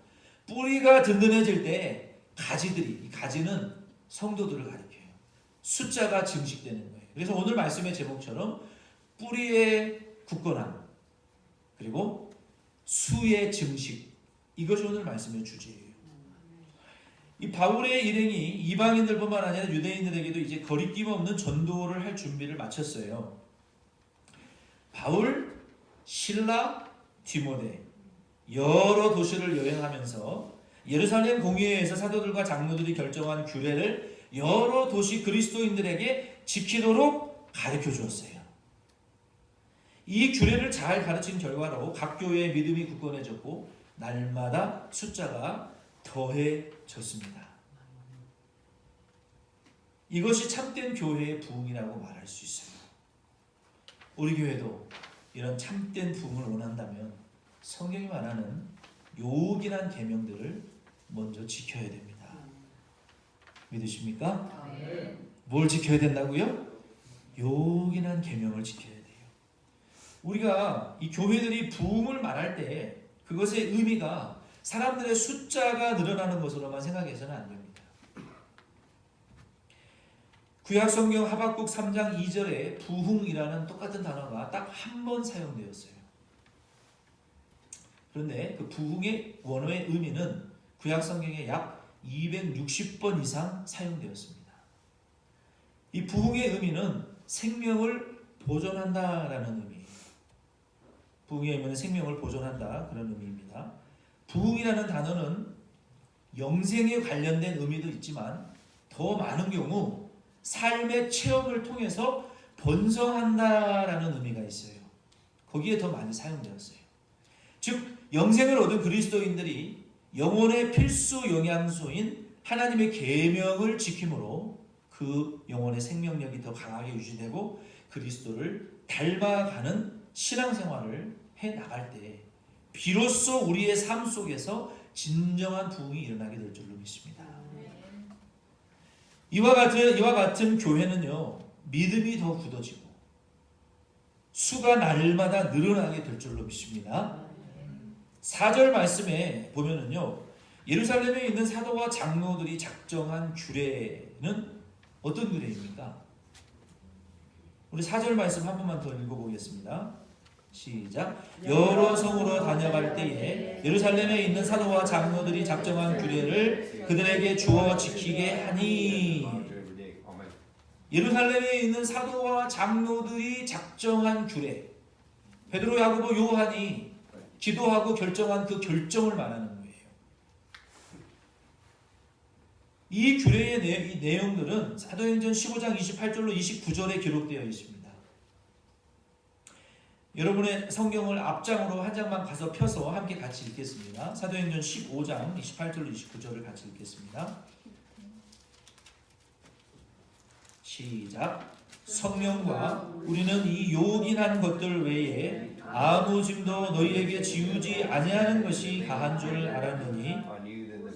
뿌리가 든든해질 때 이 가지는 성도들을 가리켜요. 숫자가 증식되는 거예요. 그래서 오늘 말씀의 제목처럼 뿌리의 굳건함, 그리고 수의 증식, 이것이 오늘 말씀의 주제예요. 이 바울의 일행이 이방인들뿐만 아니라 유대인들에게도 이제 거리낌 없는 전도를 할 준비를 마쳤어요. 바울, 실라, 디모데 여러 도시를 여행하면서 예루살렘 공회에서 사도들과 장로들이 결정한 규례를 여러 도시 그리스도인들에게 지키도록 가르쳐 주었어요. 이 규례를 잘 가르친 결과로 각 교회의 믿음이 굳건해졌고 날마다 숫자가 더해졌습니다. 이것이 참된 교회의 부흥이라고 말할 수 있어요. 우리 교회도 이런 참된 부흥을 원한다면 성경이 말하는 요긴한 계명들을 먼저 지켜야 됩니다. 믿으십니까? 네. 뭘 지켜야 된다고요? 요긴한 계명을 지켜야 돼요. 우리가 이 교회들이 부흥을 말할 때 그것의 의미가 사람들의 숫자가 늘어나는 것으로만 생각해서는 안 됩니다. 구약성경 하박국 3장 2절에 부흥이라는 똑같은 단어가 딱 한 번 사용되었어요. 그런데 그 부흥의 원어의 의미는 구약성경에 약 260번 이상 사용되었습니다. 이 부흥의 의미는 생명을 보존한다라는 의미예요. 부흥의 의미는 생명을 보존한다 그런 의미입니다. 부흥이라는 단어는 영생에 관련된 의미도 있지만 더 많은 경우 삶의 체험을 통해서 번성한다라는 의미가 있어요. 거기에 더 많이 사용되었어요. 즉 영생을 얻은 그리스도인들이 영혼의 필수 영양소인 하나님의 계명을 지킴으로 그 영혼의 생명력이 더 강하게 유지되고 그리스도를 닮아가는 신앙생활을 해나갈 때 비로소 우리의 삶 속에서 진정한 부흥이 일어나게 될 줄로 믿습니다. 이와 같은 교회는요, 믿음이 더 굳어지고 수가 날마다 늘어나게 될 줄로 믿습니다. 4절 말씀에 보면은요, 예루살렘에 있는 사도와 장로들이 작정한 규례는 어떤 규례입니까? 우리 4절 말씀 한 번만 더 읽어보겠습니다. 시작. 여러 성으로 다녀갈 때에 예루살렘에 있는 사도와 장로들이 작정한 규례를 그들에게 주어 지키게 하니. 예루살렘에 있는 사도와 장로들이 작정한 규례, 베드로, 야고보, 요한이 기도하고 결정한 그 결정을 말하는 거예요. 이 규례의 이 내용들은 사도행전 15장 28절로 29절에 기록되어 있습니다. 여러분의 성경을 앞장으로 한 장만 가서 펴서 함께 같이 읽겠습니다. 사도행전 15장 28절로 29절을 같이 읽겠습니다. 시작. 성령과 우리는 이 요긴한 것들 외에 아무 짐도 너희에게 지우지 아니하는 것이 가한 줄 알았느니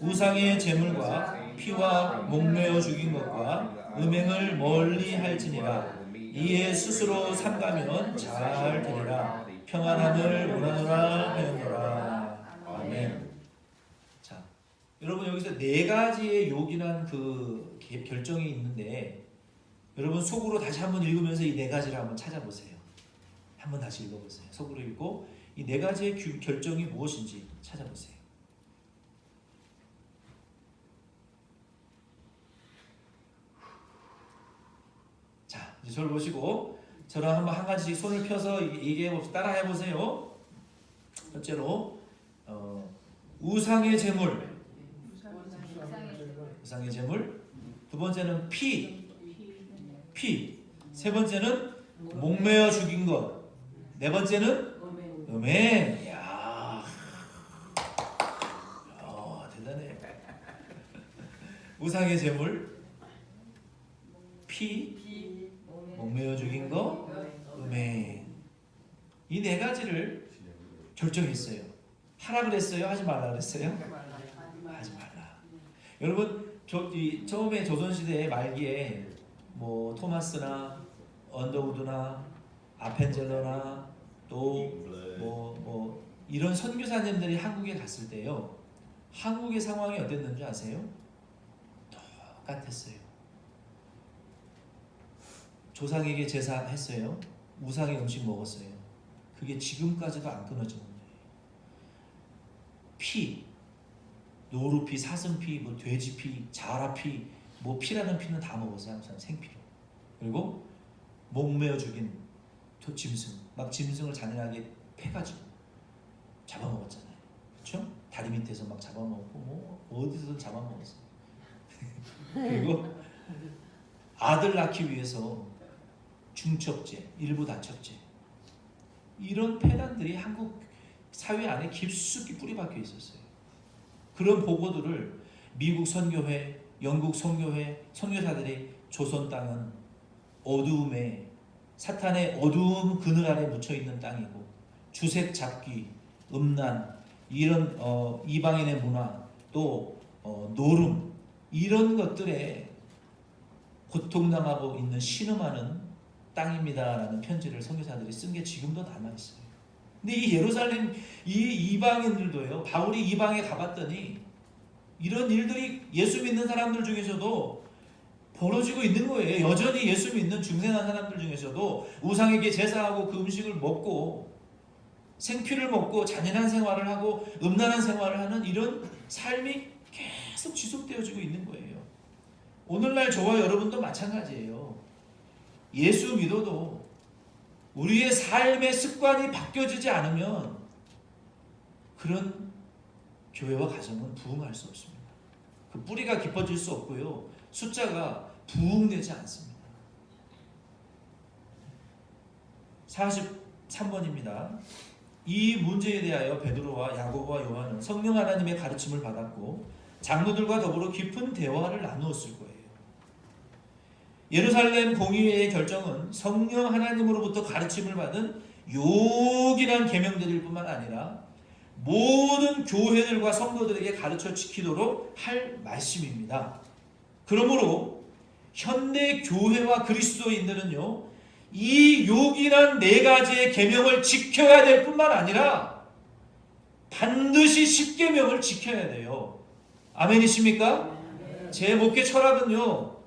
우상의 제물과 피와 목매어 죽인 것과 음행을 멀리 할지니라. 이에 스스로 삼가면 잘 되리라. 평안함을 원하노라 하였노라. 아멘. 자, 여러분 여기서 네 가지의 요긴한 그 결정이 있는데 여러분 속으로 다시 한번 읽으면서 이 네 가지를 한번 찾아보세요. 한번 다시 읽어보세요. 속으로 읽고 이 네 가지의 결정이 무엇인지 찾아보세요. 자, 이제 저를 보시고 저랑 한번 한 가지씩 손을 펴서 따라해 보세요. 첫째로 우상의 제물. 우상의 제물. 두 번째는 피. 세 번째는 목매어 죽인 것. 네 번째는 음행. 야, 대단해. 우상의 제물, 피, 목매어 죽인 것, 음행. 이 네 가지를 결정했어요. 하라 그랬어요? 하지 말라 그랬어요? 하지 말라. 여러분, 처음에 조선시대 말기에 뭐 토마스나 언더우드나 아펜젤러나 또 뭐 이런 선교사님들이 한국에 갔을 때요, 한국의 상황이 어땠는지 아세요? 똑같았어요. 조상에게 제사했어요. 우상의 음식 먹었어요. 그게 지금까지도 안 끊어지는 거예요. 피, 노루피, 사슴피, 뭐 돼지피, 자라피, 뭐 피라는 피는 다 먹었어요. 항상 생피로. 그리고 목매어 죽인 짐승, 막 짐승을 잔인하게 패가지고 잡아먹었잖아요. 그렇죠? 다리 밑에서 막 잡아먹고 뭐 어디서든 잡아먹었어요. 그리고 아들 낳기 위해서 중첩죄, 일부 다첩죄, 이런 폐단들이 한국 사회 안에 깊숙이 뿌리박혀 있었어요. 그런 보고들을 미국 선교회, 영국 선교회, 선교사들이 조선 땅은 어두움에, 사탄의 어두운 그늘 아래 묻혀있는 땅이고 주색 잡기, 음란, 이런 이방인의 문화, 또 노름, 이런 것들에 고통당하고 있는 신음하는 땅입니다라는 편지를 선교사들이 쓴 게 지금도 남아있어요. 근데 이 예루살렘, 이 이방인들도요, 바울이 이방에 가봤더니 이런 일들이 예수 믿는 사람들 중에서도 벌어지고 있는 거예요. 여전히 예수 믿는 중생한 사람들 중에서도 우상에게 제사하고 그 음식을 먹고 생피를 먹고 잔인한 생활을 하고 음란한 생활을 하는 이런 삶이 계속 지속되어지고 있는 거예요. 오늘날 저와 여러분도 마찬가지예요. 예수 믿어도 우리의 삶의 습관이 바뀌어지지 않으면 그런 교회와 가정은 부흥할 수 없습니다. 그 뿌리가 깊어질 수 없고요. 숫자가 부흥되지 않습니다. 43번입니다. 이 문제에 대하여 베드로와 야고보와 요한은 성령 하나님의 가르침을 받았고 장로들과 더불어 깊은 대화를 나누었을 거예요. 예루살렘 공의회의 결정은 성령 하나님으로부터 가르침을 받은 요긴한 계명들일 뿐만 아니라 모든 교회들과 성도들에게 가르쳐 지키도록 할 말씀입니다. 그러므로 현대 교회와 그리스도인들은요, 이 요긴한 4가지의 계명을 지켜야 될 뿐만 아니라 반드시 10계명을 지켜야 돼요. 아멘이십니까? 제 목회 철학은요,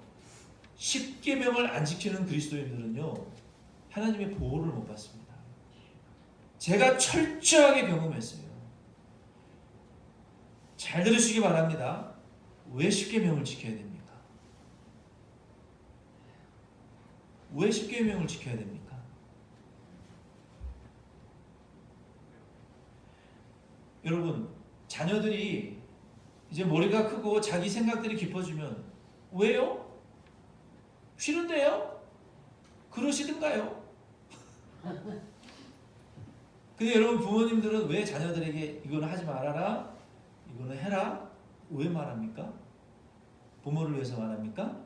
10계명을 안 지키는 그리스도인들은요, 하나님의 보호를 못 받습니다. 제가 철저하게 경험했어요. 잘 들으시기 바랍니다. 왜 10계명을 지켜야 됩니까? 왜 10계명을 지켜야 됩니까? 여러분, 자녀들이 이제 머리가 크고 자기 생각들이 깊어지면 왜요? 싫은데요? 그러시든가요? 근데 여러분, 부모님들은 왜 자녀들에게 이거는 하지 말아라, 이거는 해라, 왜 말합니까? 부모를 위해서 말합니까?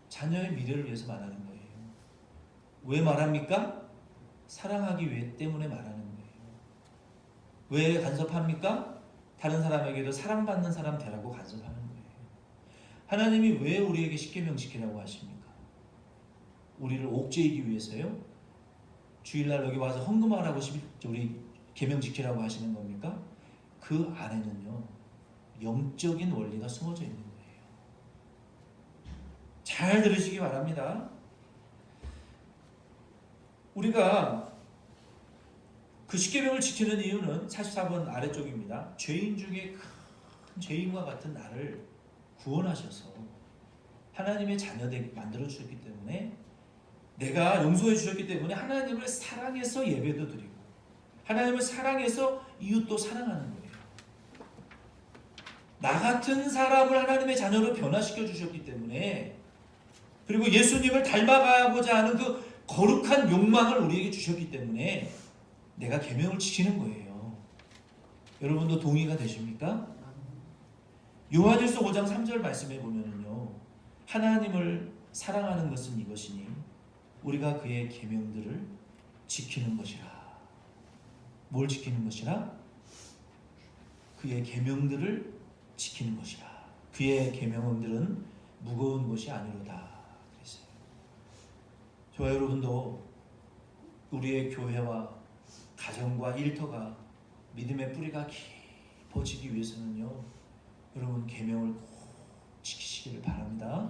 자녀의 미래를 위해서 말하는 거예요. 왜 말합니까? 사랑하기 때문에 말하는 거예요. 왜 간섭합니까? 다른 사람에게도 사랑받는 사람 되라고 간섭하는 거예요. 하나님이 왜 우리에게 10계명 지키라고 하십니까? 우리를 옥죄이기 위해서요? 주일날 여기 와서 헌금하라고 우리 계명 지키라고 하시는 겁니까? 그 안에는요, 영적인 원리가 숨어져 있는 거예요. 잘 들으시기 바랍니다. 우리가 그 10계명을 지키는 이유는 44번 아래쪽입니다. 죄인 중에 큰 죄인과 같은 나를 구원하셔서 하나님의 자녀되게 만들어 주셨기 때문에, 내가 용서해 주셨기 때문에 하나님을 사랑해서 예배도 드리고 하나님을 사랑해서 이웃도 사랑하는 거예요. 나 같은 사람을 하나님의 자녀로 변화시켜 주셨기 때문에, 그리고 예수님을 닮아가고자 하는 그 거룩한 욕망을 우리에게 주셨기 때문에 내가 계명을 지키는 거예요. 여러분도 동의가 되십니까? 요한일서 5장 3절 말씀에 보면은요, 하나님을 사랑하는 것은 이것이니 우리가 그의 계명들을 지키는 것이라. 뭘 지키는 것이라? 그의 계명들을 지키는 것이라. 그의 계명들은 무거운 것이 아니로다 그랬어요. 저와 여러분도 우리의 교회와 가정과 일터가 믿음의 뿌리가 깊어지기 위해서는요, 여러분 계명을 꼭 지키시기를 바랍니다.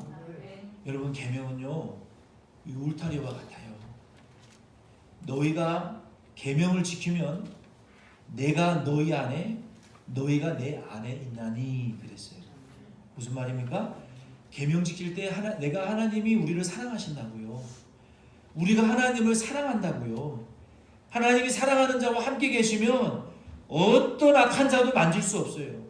여러분, 계명은요, 이 울타리와 같아요. 너희가 계명을 지키면 내가 너희 안에, 너희가 내 안에 있나니 그랬어요. 무슨 말입니까? 계명 지킬 때 내가 하나님이 우리를 사랑하신다고요. 우리가 하나님을 사랑한다고요. 하나님이 사랑하는 자와 함께 계시면 어떤 악한 자도 만질 수 없어요.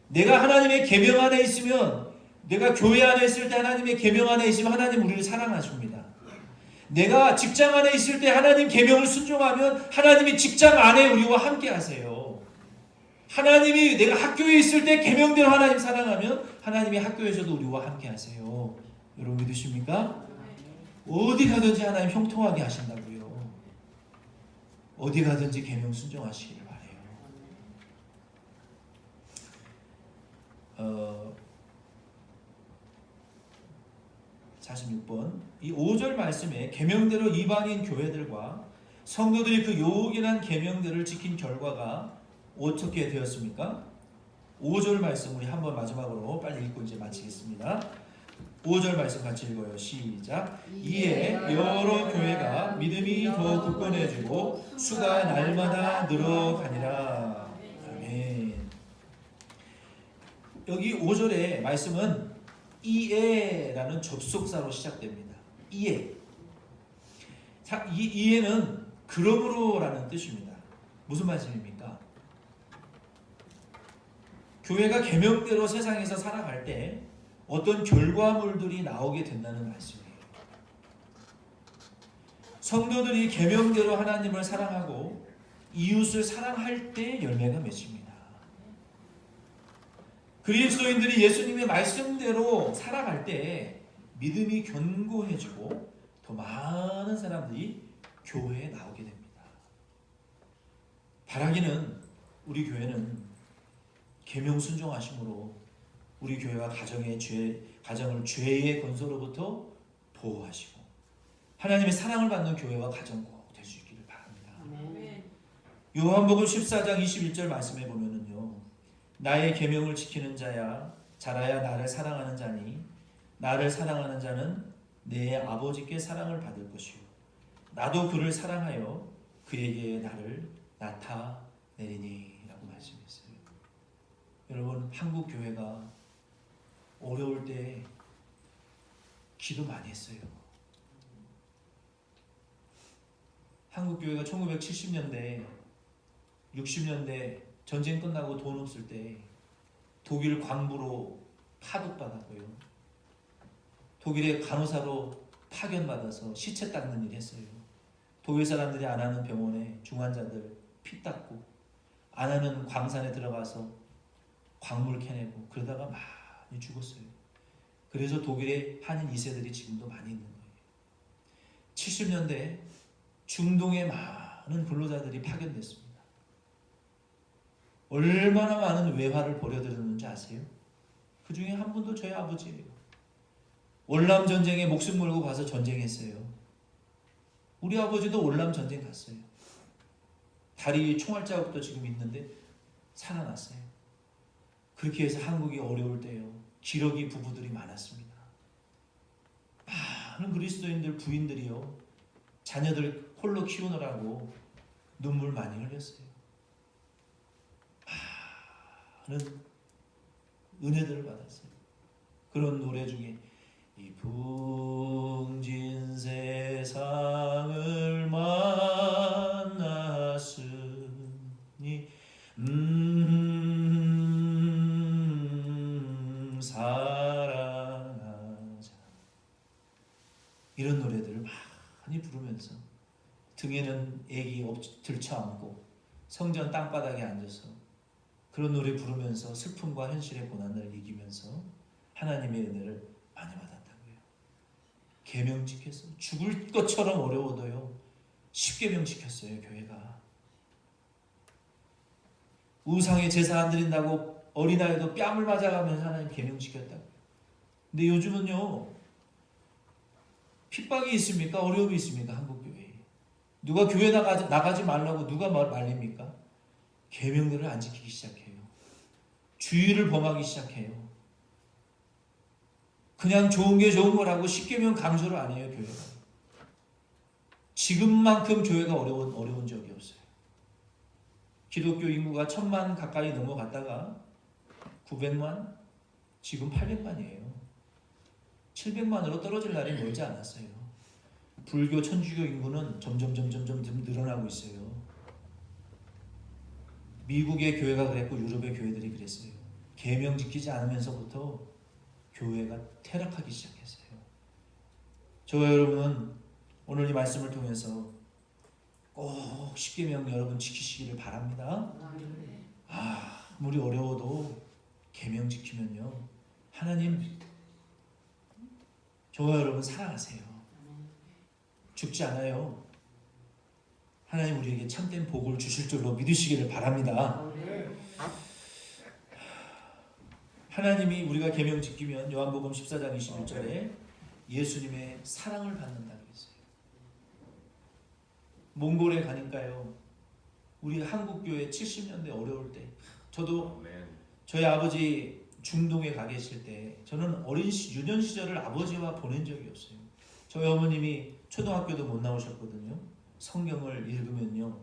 내가 하나님의 계명 안에 있으면, 내가 교회 안에 있을 때 하나님의 계명 안에 있으면 하나님 우리를 사랑하십니다. 내가 직장 안에 있을 때 하나님 계명을 순종하면 하나님이 직장 안에 우리와 함께 하세요. 하나님이, 내가 학교에 있을 때 계명대로 하나님 사랑하면 하나님이 학교에서도 우리와 함께 하세요. 여러분 믿으십니까? 어디 가든지 하나님 형통하게 하신다고요. 어디 가든지 계명 순종하시기를 바라요. 46번, 이 5절 말씀에 계명대로 이방인 교회들과 성도들이 그 요긴한 계명들을 지킨 결과가 어떻게 되었습니까? 5절 말씀 우리 한번 마지막으로 빨리 읽고 이제 마치겠습니다. 5절 말씀 같이 읽어요. 시작. 이에 여러 교회가 믿음이 더 굳건해지고 수가 날마다 늘어가니라. 아멘. 여기 5절의 말씀은 이에라는 접속사로 시작됩니다. 이에. 이해는 그러므로라는 뜻입니다. 무슨 말씀입니까? 교회가 계명대로 세상에서 살아갈 때 어떤 결과물들이 나오게 된다는 말씀이에요. 성도들이 계명대로 하나님을 사랑하고 이웃을 사랑할 때 열매가 맺힙니다. 그리스도인들이 예수님의 말씀대로 살아갈 때 믿음이 견고해지고 더 많은 사람들이 교회에 나오게 됩니다. 바라기는 우리 교회는 계명 순종하심으로 우리 교회와 가정을 죄의 권소로부터 보호하시고 하나님의 사랑을 받는 교회와 가정 꼭 될 수 있기를 바랍니다. 요한복음 14장 21절 말씀에 보면은요, 나의 계명을 지키는 자라야 나를 사랑하는 자니 나를 사랑하는 자는 내 아버지께 사랑을 받을 것이요 나도 그를 사랑하여 그에게 나를 나타내리니 라고 말씀했어요. 여러분, 한국 교회가 어려울 때 기도 많이 했어요. 한국 교회가 1970년대 60년대 전쟁 끝나고 돈 없을 때 독일 광부로 파독받았고요. 독일의 간호사로 파견받아서 시체 닦는 일 했어요. 독일 사람들이 안 하는 병원에 중환자들 피 닦고, 안 하는 광산에 들어가서 광물 캐내고, 그러다가 많이 죽었어요. 그래서 독일의 한인 2세들이 지금도 많이 있는 거예요. 70년대 중동에 많은 근로자들이 파견됐습니다. 얼마나 많은 외화를 버려들였는지 아세요? 그 중에 한 분도 저희 아버지예요. 월남 전쟁에 목숨 걸고 가서 전쟁했어요. 우리 아버지도 월남 전쟁 갔어요. 다리 총알 자국도 지금 있는데 살아났어요. 그렇게 해서 한국이 어려울 때요, 기러기 부부들이 많았습니다. 많은 그리스도인들 부인들이요, 자녀들 홀로 키우느라고 눈물 많이 흘렸어요. 많은 은혜들을 받았어요. 그런 노래 중에 이 풍진 세상을 만났으니 사랑하자, 이런 노래들을 많이 부르면서 등에는 애기 들쳐안고 성전 땅바닥에 앉아서 그런 노래 부르면서 슬픔과 현실의 고난을 이기면서 하나님의 은혜를 많이 받았다고요. 계명 지켰어요. 죽을 것처럼 어려워도요, 10계명 지켰어요. 교회가 우상에 제사 안 드린다고 어린아이도 뺨을 맞아가면서 하나님 계명 지켰다고. 근데 요즘은요, 핍박이 있습니까? 어려움이 있습니까? 한국교회에 누가 교회 나가지 말라고 누가 말립니까? 계명들을 안 지키기 시작해요. 주의를 범하기 시작해요. 그냥 좋은 게 좋은 거라고 10계명 강조를 안 해요. 교회가 지금만큼 교회가 어려운 적이 없어요. 기독교 인구가 1000만 가까이 넘어갔다가 900만, 지금 800만이에요. 700만으로 떨어질 날이 멀지 않았어요. 불교, 천주교 인구는 점점 늘어나고 있어요. 미국의 교회가 그랬고 유럽의 교회들이 그랬어요. 계명 지키지 않으면서부터 교회가 퇴락하기 시작했어요. 저와 여러분은 오늘 이 말씀을 통해서 꼭 10계명 여러분 지키시기를 바랍니다. 아무리 어려워도 계명 지키면요, 하나님 저와 여러분 사랑하세요. 죽지 않아요. 하나님 우리에게 참된 복을 주실 줄로 믿으시기를 바랍니다. 하나님이 우리가 계명 지키면 요한복음 14장 21절에 예수님의 사랑을 받는다고 했어요. 몽골에 가니까요, 우리 한국교회 70년대 어려울 때, 저도 저희 아버지 중동에 가 계실 때 저는 유년 시절을 아버지와 보낸 적이 없어요. 저희 어머님이 초등학교도 못 나오셨거든요. 성경을 읽으면요,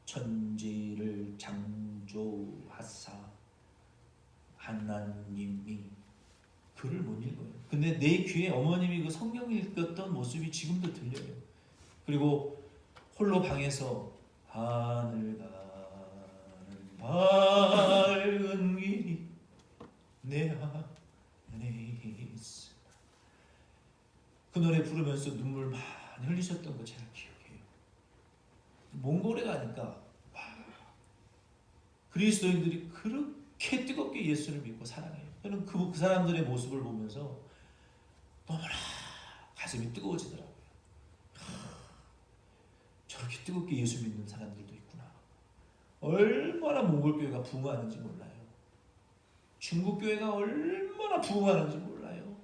천지를 창조하사 하나님이, 글을 못 읽어요. 근데 내 귀에 어머님이 그 성경 읽었던 모습이 지금도 들려요. 그리고 홀로 방에서 하늘 가는 밝은 길이 내 안에 있어. 그 노래 부르면서 눈물 많이 흘리셨던 거 제가 기억해요. 몽골에 가니까 와, 그리스도인들이 그렇게 뜨겁게 예수를 믿고 사랑해요. 저는 그 사람들의 모습을 보면서 너무나 가슴이 뜨거워지더라고요. 저렇게 뜨겁게 예수 믿는 사람들도 있구나. 얼마나 몽골 교회가 부흥하는지 몰라요. 중국 교회가 얼마나 부흥하는지 몰라요.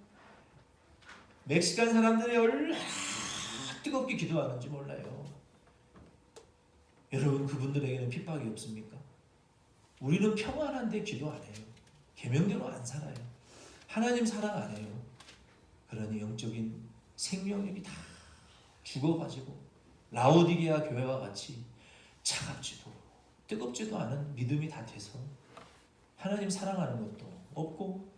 멕시칸 사람들이 얼마나 뜨겁게 기도하는지 몰라요. 여러분, 그분들에게는 핍박이 없습니까? 우리는 평안한데 기도 안 해요. 계명대로 안 살아요. 하나님 사랑 안 해요. 그러니 영적인 생명력이 다 죽어가지고 라오디게아 교회와 같이 차갑지도 뜨겁지도 않은 믿음이 다 돼서 하나님 사랑하는 것도 없고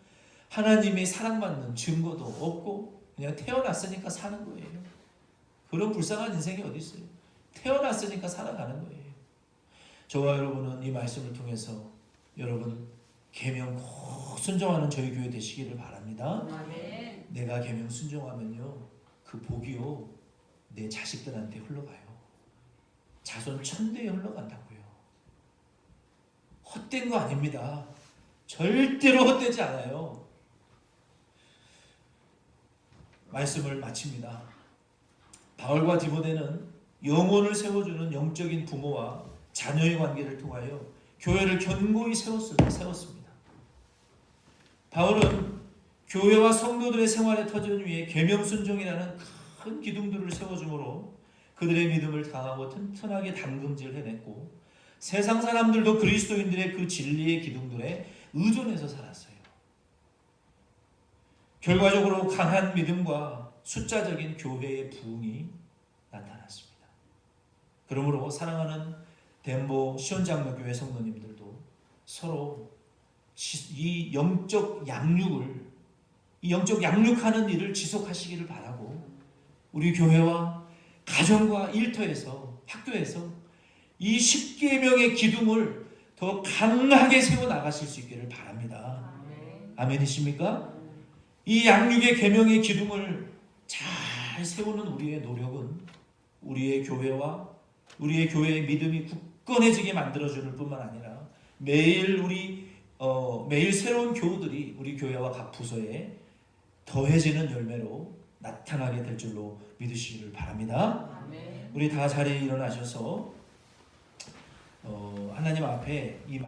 하나님의 사랑받는 증거도 없고 그냥 태어났으니까 사는 거예요. 그런 불쌍한 인생이 어디 있어요? 태어났으니까 살아가는 거예요. 저와 여러분은 이 말씀을 통해서 여러분 계명 꼭 순종하는 저희 교회 되시기를 바랍니다. 아멘. 내가 계명 순종하면요, 그 복이요 내 자식들한테 흘러가요. 자손 천대에 흘러간다고요. 헛된 거 아닙니다. 절대로 헛되지 않아요. 말씀을 마칩니다. 바울과 디모데는 영혼을 세워주는 영적인 부모와 자녀의 관계를 통하여 교회를 견고히 세웠습니다. 바울은 교회와 성도들의 생활의 터전 위에 계명 순종이라는 큰 기둥들을 세워주므로 그들의 믿음을 강하고 튼튼하게 담금질해냈고 세상 사람들도 그리스도인들의 그 진리의 기둥들에 의존해서 살았어요. 결과적으로 강한 믿음과 숫자적인 교회의 부흥이 나타났습니다. 그러므로 사랑하는 덴보 시온장로교회 성도님들도 서로 이 영적 양육하는 일을 지속하시기를 바라고 우리 교회와 가정과 일터에서 학교에서 이 십계명의 기둥을 더 강하게 세워 나가실 수 있기를 바랍니다. 아멘이십니까? 이 양육의 계명의 기둥을 잘 세우는 우리의 노력은 우리의 교회와 우리의 교회의 믿음이 굳건해지게 만들어주는 뿐만 아니라 매일 매일 새로운 교우들이 우리 교회와 각 부서에 더해지는 열매로 나타나게 될 줄로 믿으시기를 바랍니다. 아멘. 우리 다 자리에 일어나셔서 하나님 앞에 이